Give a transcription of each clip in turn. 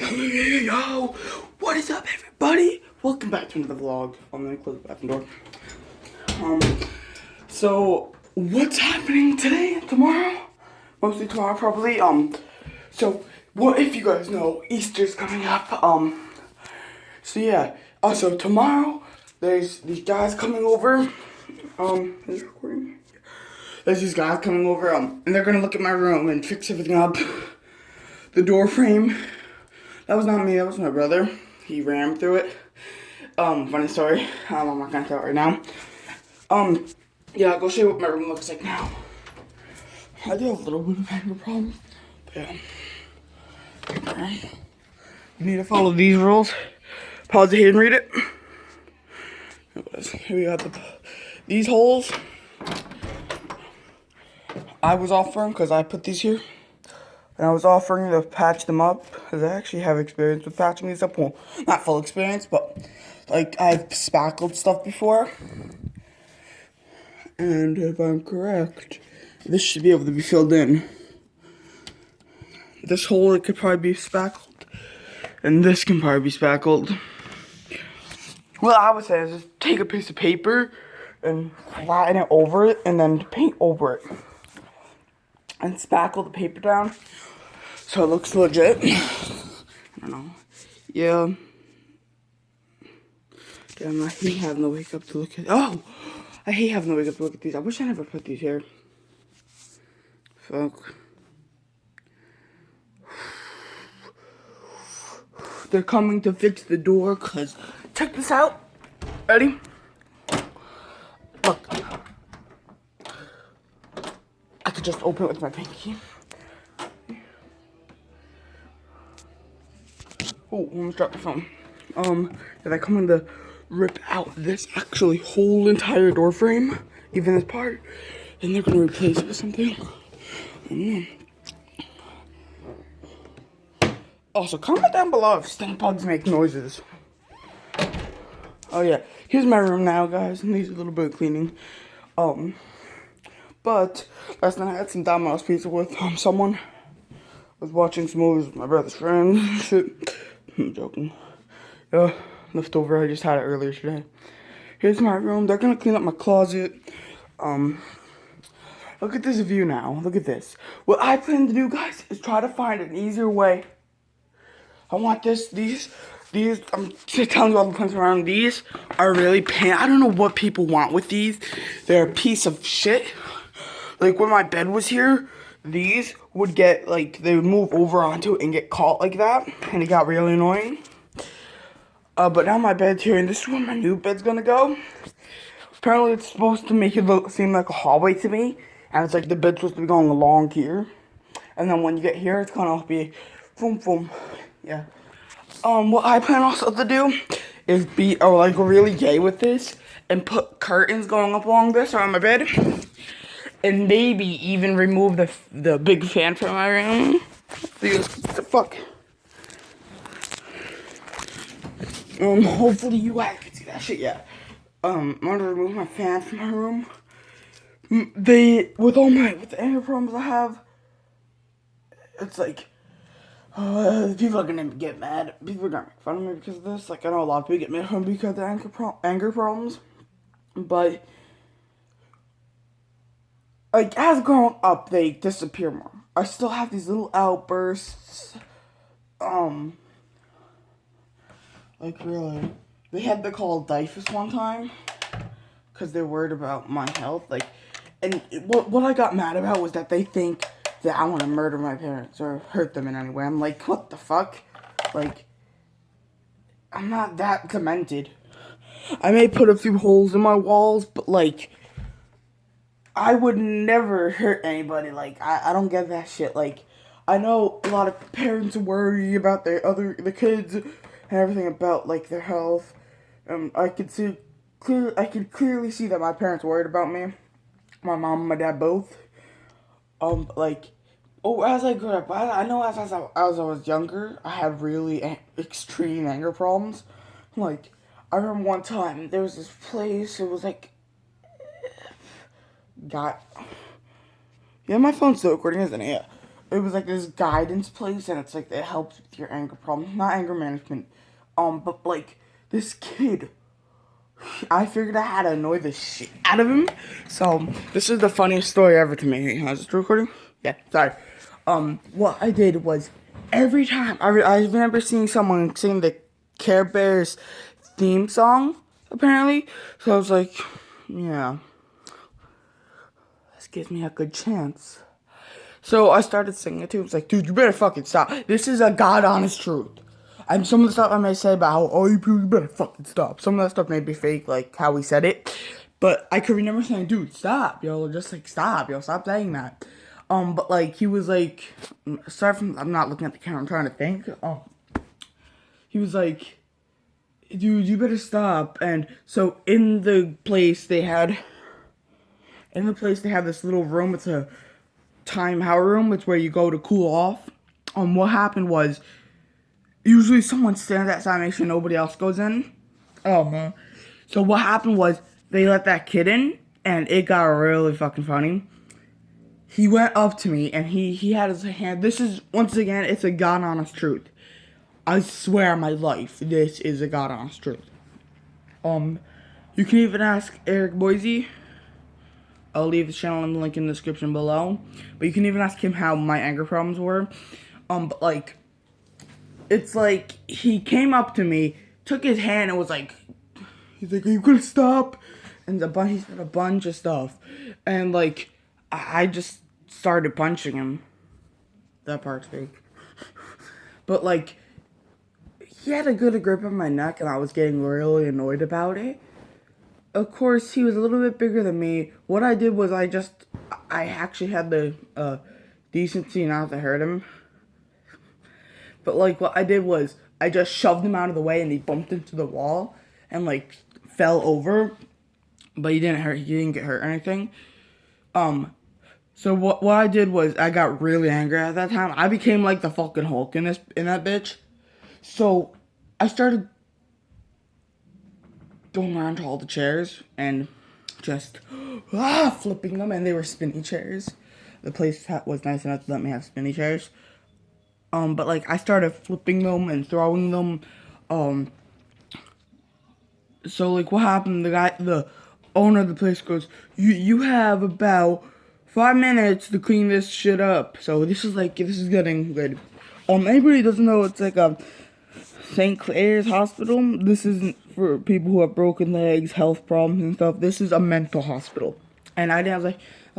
Yo, what is up, everybody? Welcome back to another vlog. I'm gonna close the bathroom door. So what's happening today and tomorrow? Mostly tomorrow, probably. So what if you guys know Easter's coming up? So yeah. Also tomorrow, there's these guys coming over. Is it recording? There's these guys coming over. And they're gonna look at my room and fix everything up. The door frame. That was not me, that was my brother. He ran through it. Funny story. I'm not gonna tell it right now. Yeah, I'll go show you what my room looks like now. I do have a little bit of anger problem. Yeah. You need to follow these rules. Pause it here and read it. Here we got these holes. I was offering because I put these here. And I was offering to patch them up, because I actually have experience with patching these up. Well, not full experience, but, like, I've spackled stuff before. And if I'm correct, this should be able to be filled in. This hole, it could probably be spackled. And this can probably be spackled. What I would say is just take a piece of paper and flatten it over it, and then paint over it. And spackle the paper down. So it looks legit. I don't know. Yeah. Damn, I hate having to wake up to look at. Oh! I hate having to wake up to look at these. I wish I never put these here. Fuck. They're coming to fix the door, cause check this out. Ready? Look. I could just open it with my pinky. Oh, almost dropped my phone. They're coming to rip out this actually whole entire door frame, even this part, and they're gonna replace it with something. Also, comment down below if stink bugs make noises. Oh yeah, here's my room now, guys, and needs a little bit of cleaning. But last night I had some Domino's pizza with someone. I was watching some movies with my brother's friend. Shit. I'm joking. Yeah, leftover. I just had it earlier today. Here's my room. They're gonna clean up my closet. Look at this view now. Look at this. What I plan to do, guys, is try to find an easier way. I want these. I'm just telling you all the plants around. These are really pain. I don't know what people want with these. They're a piece of shit. Like when my bed was here, these would get, like, they would move over onto it and get caught like that, and it got really annoying. But now my bed's here, and this is where my new bed's gonna go. Apparently, it's supposed to make it seem like a hallway to me, and it's like the bed's supposed to be going along here. And then when you get here, it's gonna be boom, boom. Yeah. What I plan also to do is be, like, really gay with this, and put curtains going up along this around my bed. And maybe even remove the big fan from my room. The fuck. Hopefully you guys can see that shit. Yeah. I'm gonna remove my fan from my room. With the anger problems I have, it's like, people are gonna get mad. People are gonna make fun of me because of this. Like, I know a lot of people get mad at me because of the anger problems, but. Like, as growing up, they disappear more. I still have these little outbursts. Like, really. They had to call DYFS one time. Because they're worried about my health. Like, and what I got mad about was that they think that I want to murder my parents or hurt them in any way. I'm like, what the fuck? Like, I'm not that demented. I may put a few holes in my walls, but, like, I would never hurt anybody. Like, I don't get that shit. Like, I know a lot of parents worry about the kids and everything about, like, their health. I could clearly see that my parents worried about me. My mom and my dad both. As I grew up, I know as I was younger, I had really extreme anger problems. Like, I remember one time, there was this place, it was like, yeah, my phone's still recording, isn't it? Yeah. it was like this guidance place, and it's like it helps with your anger problem, not anger management. But like this kid, I figured I had to annoy the shit out of him. So this is the funniest story ever to me. Is it recording? Yeah. Sorry. What I did was every time I remember seeing someone sing the Care Bears theme song, apparently. So I was like, yeah, this gives me a good chance. So I started singing it too. I was like, dude, you better fucking stop. This is a god honest truth. And some of the stuff I may say about how, oh, you better fucking stop. Some of that stuff may be fake, like how he said it. But I could remember saying, dude, stop, yo. Just like, stop, yo. Stop saying that. But like, he was like, sorry from, I'm not looking at the camera. I'm trying to think. He was like, dude, you better stop. And so in the place they had this little room. It's a timeout room. It's where you go to cool off. What happened was, usually someone stands outside, make sure nobody else goes in. Oh man. So what happened was they let that kid in, and it got really fucking funny. He went up to me and he had his hand. This is, once again, it's a god honest truth. I swear on my life, this is a god honest truth. You can even ask Eric Boise. I'll leave his channel and the link in the description below. But you can even ask him how my anger problems were. But like, it's like he came up to me, took his hand, and was like, he's like, "Are you gonna stop?" And he said a bunch of stuff, and like, I just started punching him. That part's fake. But like, he had a good grip on my neck, and I was getting really annoyed about it. Of course, he was a little bit bigger than me. What I did was I actually had the decency not to hurt him. But like, what I did was I just shoved him out of the way, and he bumped into the wall and like fell over. But he didn't get hurt or anything. So what I did was I got really angry at that time. I became like the fucking Hulk in that bitch. So I started going around to all the chairs and just flipping them, and they were spinny chairs. The place was nice enough to let me have spinny chairs. But like I started flipping them and throwing them. So like what happened? The owner of the place goes, "You have about 5 minutes to clean this shit up." So this is getting good. Anybody doesn't know, it's like a St. Clair's Hospital. This isn't for people who have broken legs, health problems and stuff. This is a mental hospital. And I was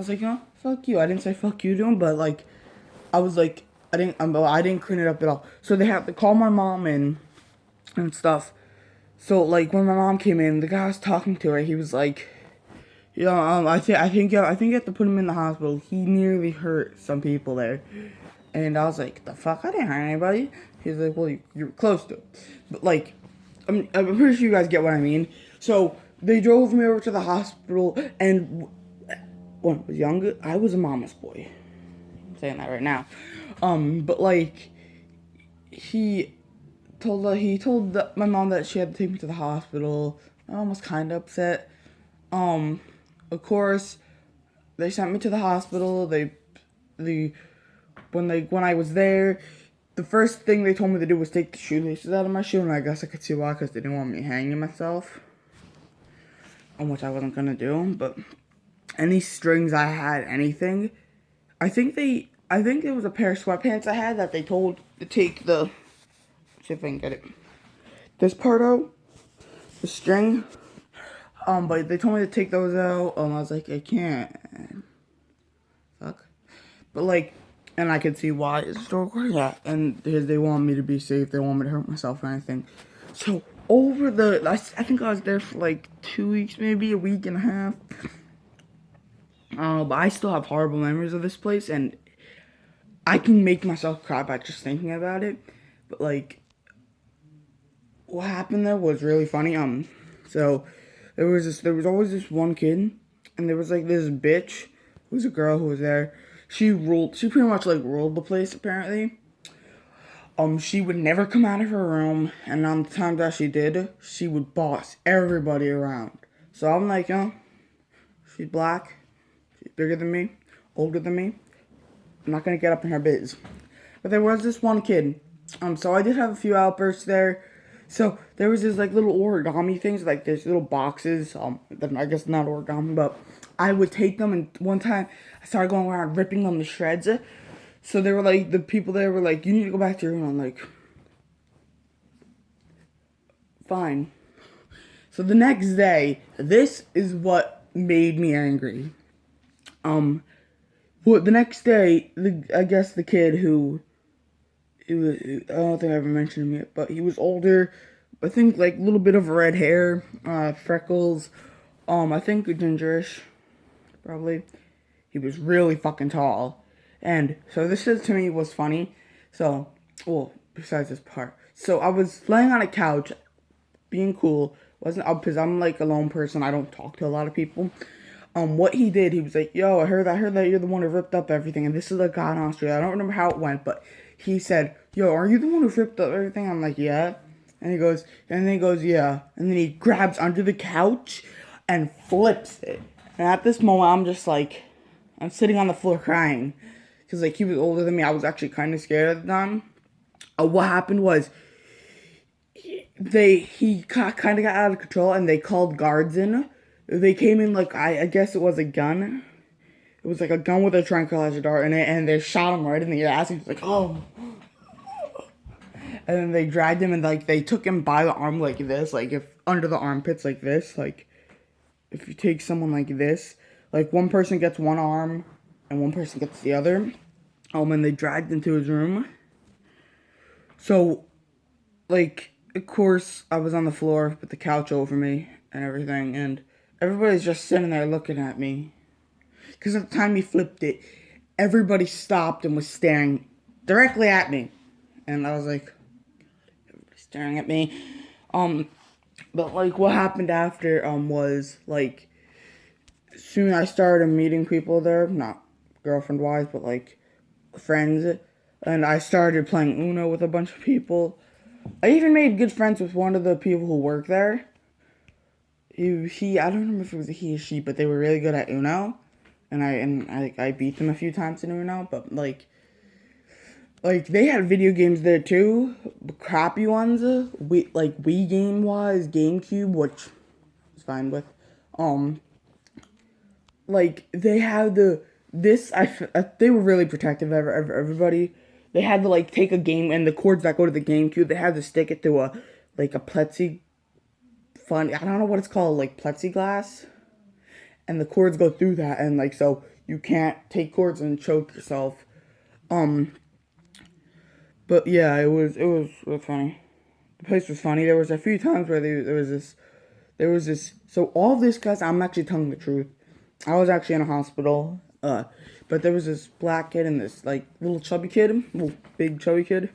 like, oh, fuck you. I didn't say fuck you to him, but like, I was like, I didn't clean it up at all. So they have to call my mom in and stuff. So like when my mom came in, the guy I was talking to her, he was like, I think you have to put him in the hospital. He nearly hurt some people there. And I was like, the fuck? I didn't hurt anybody. He's like, well, you're close to it. But like, I'm pretty sure you guys get what I mean. So they drove me over to the hospital, and when I was younger, I was a mama's boy. I'm saying that right now. But like, he told my mom that she had to take me to the hospital. My mom was kind of upset. Of course, they sent me to the hospital. When I was there, the first thing they told me to do was take the shoelaces out of my shoe, and I guess I could see why, because they didn't want me hanging myself, which I wasn't gonna do. But any strings I had, anything, I think there was a pair of sweatpants I had that they told to take the. See if I can get it. This part out, the string. But they told me to take those out. I was like, I can't. Fuck. But like, and I could see why it's still recording. Yeah, and they want me to be safe. They want me to hurt myself or anything. So I think I was there for like 2 weeks, maybe a week and a half. But I still have horrible memories of this place, and I can make myself cry by just thinking about it. But like, what happened there was really funny. So there was always this one kid, and there was like this bitch who was a girl who was there. She pretty much like ruled the place apparently. She would never come out of her room, and on the times that she did, she would boss everybody around. So I'm like, she's black, she's bigger than me, older than me. I'm not gonna get up in her biz. But there was this one kid. So I did have a few outbursts there. So there was this like little origami things, like there's little boxes. I guess not origami, but I would take them, and one time I started going around ripping them to shreds. So they were like, the people there were like, you need to go back to your room. I'm like, fine. So the next day, this is what made me angry. Well, the next day, I guess the kid who, I don't think I ever mentioned him yet, but he was older. I think like a little bit of red hair, freckles. I think gingerish, probably. He was really fucking tall, and so this is, to me, was funny. So, well, besides this part, so I was laying on a couch, being cool. Wasn't up because I'm like a lone person. I don't talk to a lot of people. What he did, he was like, "Yo, I heard that you're the one who ripped up everything." And this is a guy in Australia. I don't remember how it went, but he said, "Yo, are you the one who ripped up everything?" I'm like, "Yeah." And then he goes, "Yeah." And then he grabs under the couch and flips it. And at this moment, I'm just like, I'm sitting on the floor crying because like he was older than me. I was actually kind of scared at the time. What happened was he kind of got out of control, and they called guards in. They came in like, I guess it was a gun. It was like a gun with a tranquilizer dart in it, and they shot him right in the ass. He was like, oh. And then they dragged him, and like they took him by the arm like this, like if under the armpits like this, like if you take someone like this, like one person gets one arm and one person gets the other. And they dragged him to his room. So, like, of course, I was on the floor with the couch over me and everything, and everybody's just sitting there looking at me. Because at the time he flipped it, everybody stopped and was staring directly at me. And I was like, everybody's staring at me. But, like, what happened after, was, like, soon I started meeting people there, not girlfriend-wise, but, like, friends. And I started playing Uno with a bunch of people. I even made good friends with one of the people who work there. He I don't remember if it was a he or she, but they were really good at Uno. And I beat them a few times in Uno, but like they had video games there too, crappy ones. Like Wii game wise, GameCube, which I was fine with. Like they had they were really protective of everybody. They had to like take a game, and the cords that go to the GameCube, they had to stick it to a plexi I don't know what it's called, like plexiglass, and the cords go through that, and like so you can't take cords and choke yourself. But yeah, it was funny. The place was funny. There was a few times where there was this. So all this, guys, I'm actually telling the truth. I was actually in a hospital. But there was this black kid and this like little chubby kid, little big chubby kid.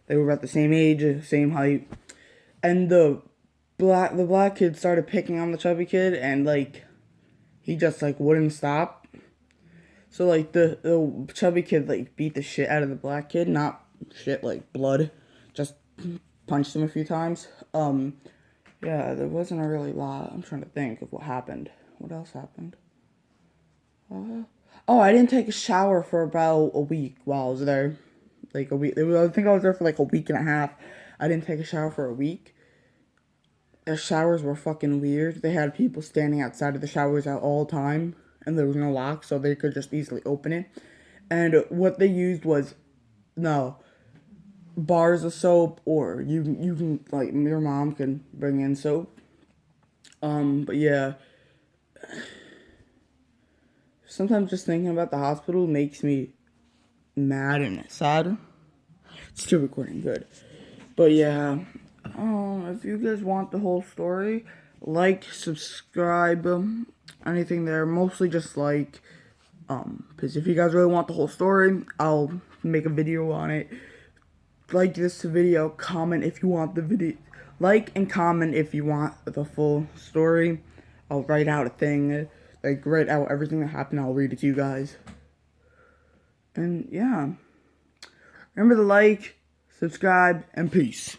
They were about the same age, same height, and the black kid started picking on the chubby kid, and like he just like wouldn't stop. So like the chubby kid like beat the shit out of the black kid, not shit like blood, just punched him a few times. Yeah, there wasn't a really lot. I'm trying to think of what happened. What else happened? Oh, I didn't take a shower for about a week while I was there. Like a week. I think I was there for like a week and a half. I didn't take a shower for a week. Their showers were fucking weird. They had people standing outside of the showers at all time, and there was no lock, so they could just easily open it. And what they used was, no, bars of soap, or you can, like, your mom can bring in soap. But yeah. Sometimes just thinking about the hospital makes me mad and sad. It's still recording good. But yeah, if you guys want the whole story, like, subscribe, anything there. Mostly just like, because if you guys really want the whole story, I'll make a video on it. Like this video, comment if you want the video. Like and comment if you want the full story. I'll write out a thing. Like, write out everything that happened. I'll read it to you guys. And, yeah. Remember to like, subscribe, and peace.